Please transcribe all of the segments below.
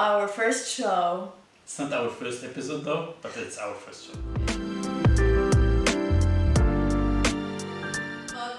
our first show. It's not our first episode though, but it's our first show.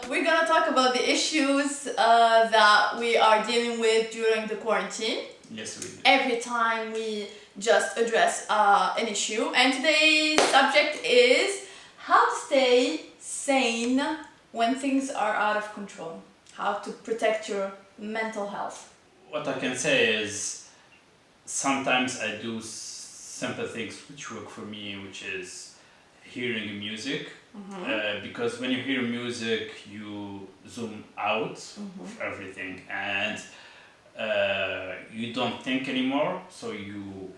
We're gonna talk about the issues that we are dealing with during the quarantine. Yes, we do. Every time we just address an issue. And today's subject is how to stay sane when things are out of control. How to protect your mental health. What I can say is sometimes I do simple things which work for me, which is hearing music. Because when you hear music, you zoom out of everything and you don't think anymore, so you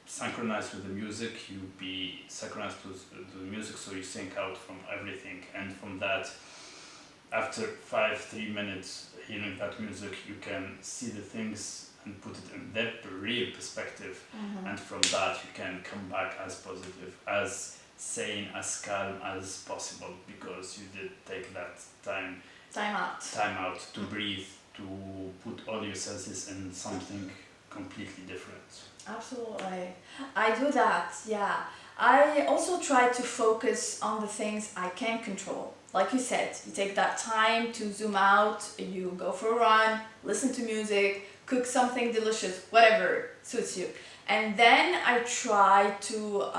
synchronize with the music, you be synchronized with the music, so you sync out from everything, and from that, after 3 minutes hearing that music, you can see the things and put it in that real perspective, and from that you can come back as positive, as sane, as calm as possible, because you did take that time out to breathe, to put all your senses in something completely different. Absolutely. I do that, yeah. I also try to focus on the things I can control. Like you said, you take that time to zoom out, you go for a run, listen to music, cook something delicious, whatever suits you. And then I try to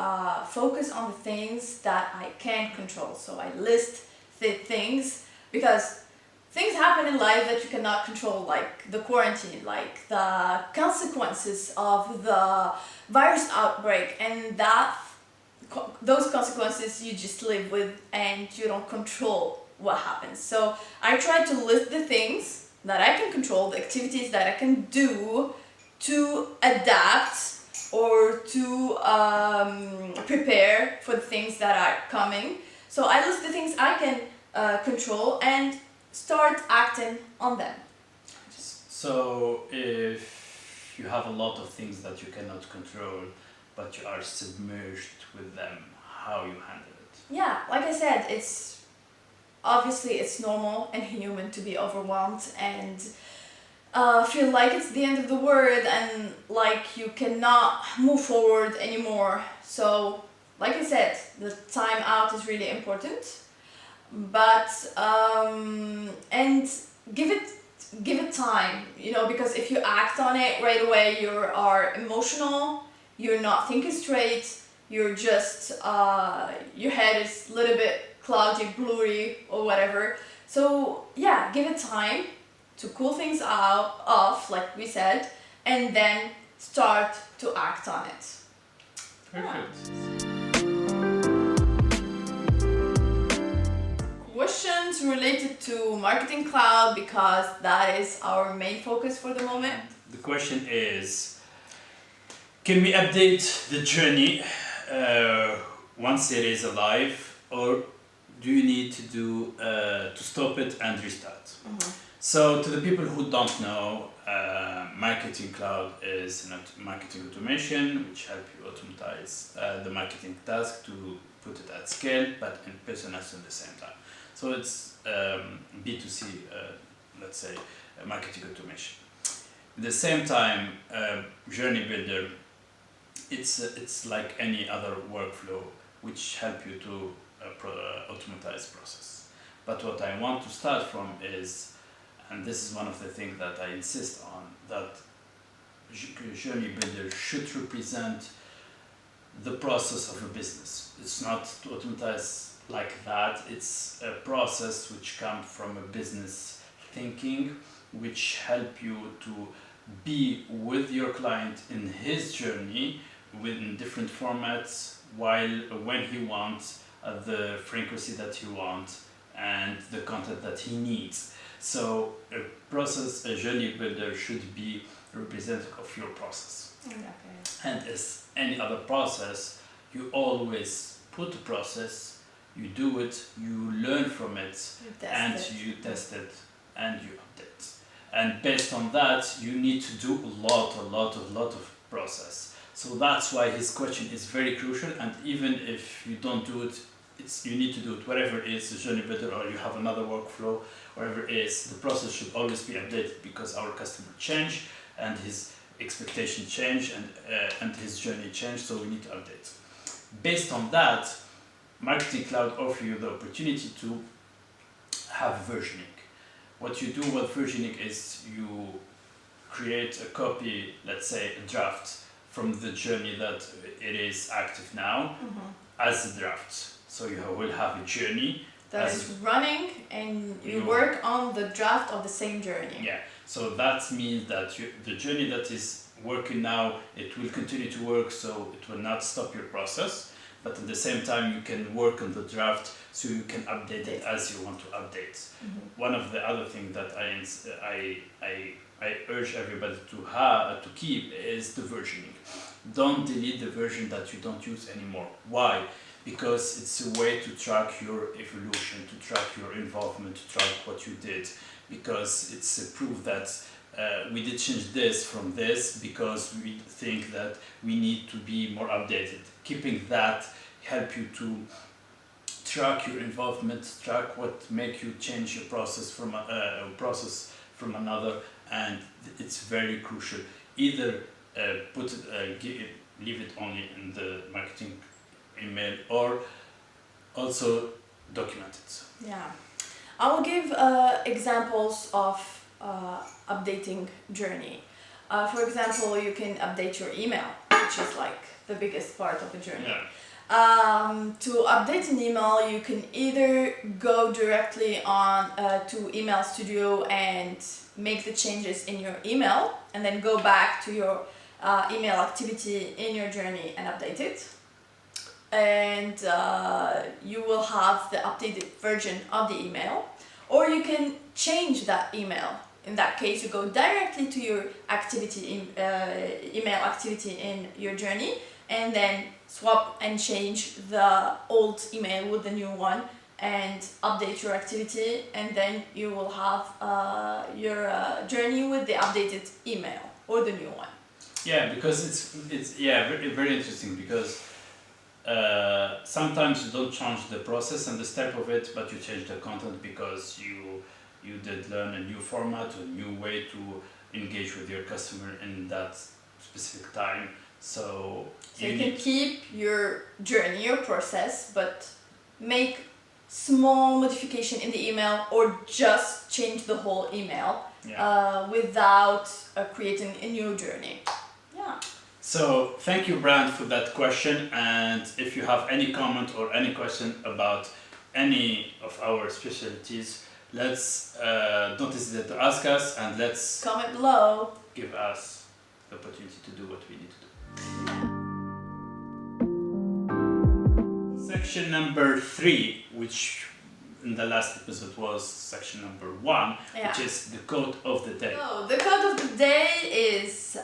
focus on the things that I can control. So I list the things, because things happen in life that you cannot control, like the quarantine, like the consequences of the virus outbreak, and those consequences you just live with and you don't control what happens. So I try to list the things that I can control, the activities that I can do to adapt or to prepare for the things that are coming. So I list the things I can control and start acting on them. So if you have a lot of things that you cannot control, but you are submerged with them, how you handle it? Yeah, like I said, it's normal and human to be overwhelmed and feel like it's the end of the world and like you cannot move forward anymore. So, like I said, the time out is really important, but and give it time, because if you act on it right away, you are emotional, you're not thinking straight, you're just your head is a little bit cloudy, blurry, or whatever. So yeah, give it time to cool things off, like we said, and then start to act on it. Perfect. Questions related to Marketing Cloud, because that is our main focus for the moment. The question is, can we update the journey once it is alive, or do you need to stop it and restart? So to the people who don't know, Marketing Cloud is marketing automation which help you automatize the marketing task to put it at scale, but in personas at the same time. So it's B2C, let's say, marketing automation. At the same time, Journey Builder, it's like any other workflow which help you to automatize process. But what I want to start from is, and this is one of the things that I insist on, that Journey Builder should represent the process of a business. It's not to automatize like that. It's a process which comes from a business thinking, which help you to be with your client in his journey within different formats, when he wants, at the frequency that he wants, and the content that he needs. So a journey builder should be representative of your process. Okay. And as any other process, you always put the process, you do it, you learn from it, you test it, and you update. And based on that, you need to do a lot of process. So that's why his question is very crucial, and even if you don't do it, you need to do it. Whatever it is, the journey builder, or you have another workflow, whatever it is, the process should always be updated, because our customer change and his expectation changed and his journey changed, so we need to update. Based on that, Marketing Cloud offers you the opportunity to have versioning. What you do with versioning is you create a copy, let's say a draft from the journey that it is active now as a draft. So you will have a journey that is running, and you work on the draft of the same journey. Yeah, so that means that the journey that is working now, it will continue to work, so it will not stop your process, but at the same time you can work on the draft so you can update it as you want to update. One of the other things that I urge everybody to keep is the versioning. Don't delete the version that you don't use anymore. Why? Because it's a way to track your evolution, to track your involvement, to track what you did. Because it's a proof that we did change this from this because we think that we need to be more updated. Keeping that help you to track your involvement, track what make you change your process from from another, and it's very crucial. Either leave it only in the marketing email or also document it. Yeah, I will give examples of updating journey. For example, you can update your email, which is like the biggest part of the journey. Yeah. To update an email, you can either go directly on to Email Studio and make the changes in your email, and then go back to your email activity in your journey and update it. And you will have the updated version of the email, or you can change that email. In that case, you go directly to your email activity in your journey, and then swap and change the old email with the new one and update your activity, and then you will have your journey with the updated email or the new one. Yeah, because it's very, very interesting, because sometimes you don't change the process and the step of it, but you change the content because you did learn a new format, a new way to engage with your customer in that specific time. So you can keep your journey, your process, but make small modification in the email, or just change the whole email without creating a new journey. Yeah. So thank you, Brand, for that question. And if you have any comment or any question about any of our specialties, let's don't hesitate to ask us, and let's comment below. Give us the opportunity to do what we need to do. Section number 3, which in the last episode was section number 1, which is the quote of the day. So the quote of the day is,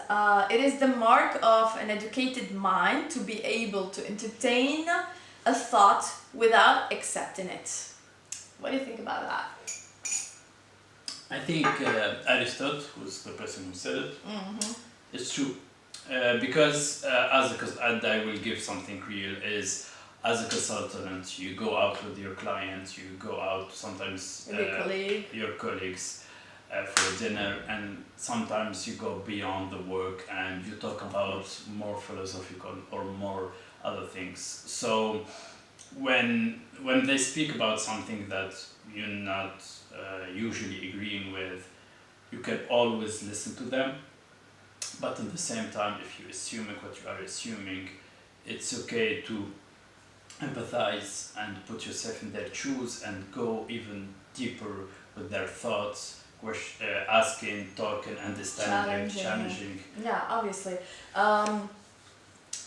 it is the mark of an educated mind to be able to entertain a thought without accepting it. What do you think about that? I think Aristotle, who's the person who said it, it's true. Because and I will give something real, is as a consultant, you go out with your clients, you go out sometimes your colleagues for dinner, and sometimes you go beyond the work and you talk about more philosophical or more other things. So when they speak about something that you're not usually agreeing with, you can always listen to them. But at the same time, if you're assuming what you are assuming, it's okay to empathize and put yourself in their shoes and go even deeper with their thoughts, asking, talking, understanding, challenging. Yeah, obviously.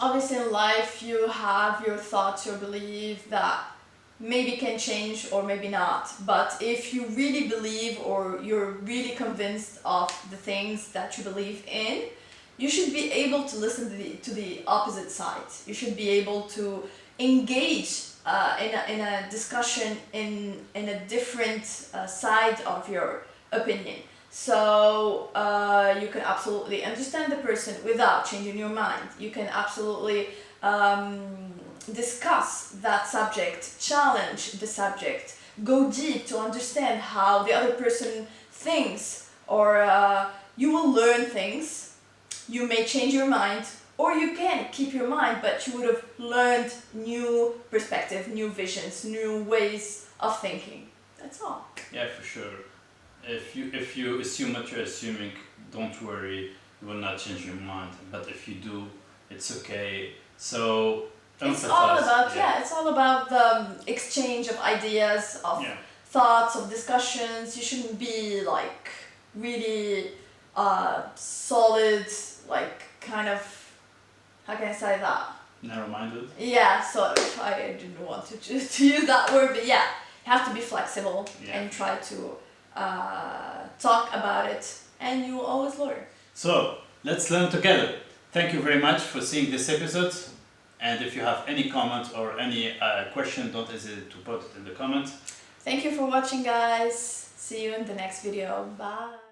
Obviously in life you have your thoughts, your beliefs that maybe can change or maybe not. But if you really believe, or you're really convinced of the things that you believe in, you should be able to listen to the opposite side. You should be able to engage in a discussion in a different side of your opinion. So you can absolutely understand the person without changing your mind. You can absolutely discuss that subject, challenge the subject, go deep to understand how the other person thinks, or you will learn things you may change your mind, or you can keep your mind, but you would have learned new perspective, new visions, new ways of thinking. That's all. Yeah, for sure. If you assume what you're assuming, don't worry, you will not change your mind. But if you do, it's okay. So It's all about it's all about the exchange of ideas, of thoughts, of discussions. You shouldn't be like really solid, like kind of, how can I say that? Narrow-minded. Yeah, sort of. I didn't want to use that word, but yeah, you have to be flexible and try to talk about it, and you will always learn. So let's learn together. Thank you very much for seeing this episode. And if you have any comment or any question, don't hesitate to put it in the comments. Thank you for watching, guys. See you in the next video. Bye.